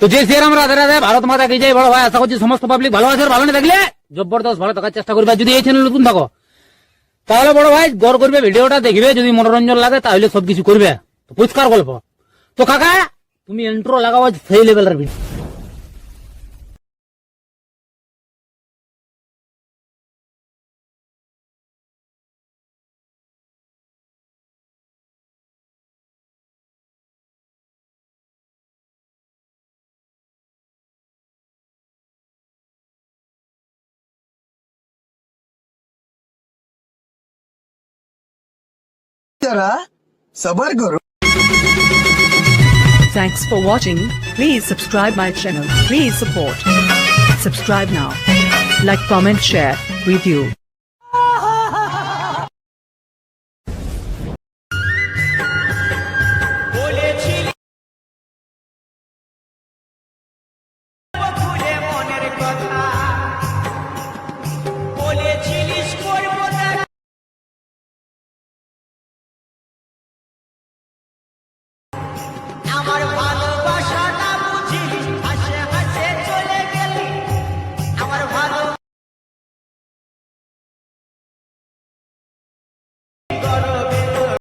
তো যে শ্রীরাম রাধে রাধে, ভারত মাতা কি জয়। বড় ভাই আশা করছি সমস্ত পাবলিক ভালো আছে, ভালো না থাকলে জবরদস্ত ভালো থাকার চেষ্টা করবে। যদি এই চ্যানেল নতুন থাকো তাহলে বড় ভাই গড় করবে, ভিডিওটা দেখবে, যদি মনোরঞ্জন লাগে তাহলে সবকিছু করবে। তো পরিষ্কার গল্প। তো কাকা তুমি ইন্ট্রো লাগাও সেই লেভেলের ভিডিও। जरा सबर करो। Thanks for watching. Please subscribe my channel. Please support. Subscribe now. Like, comment, share, review. ভুলে মনের কথা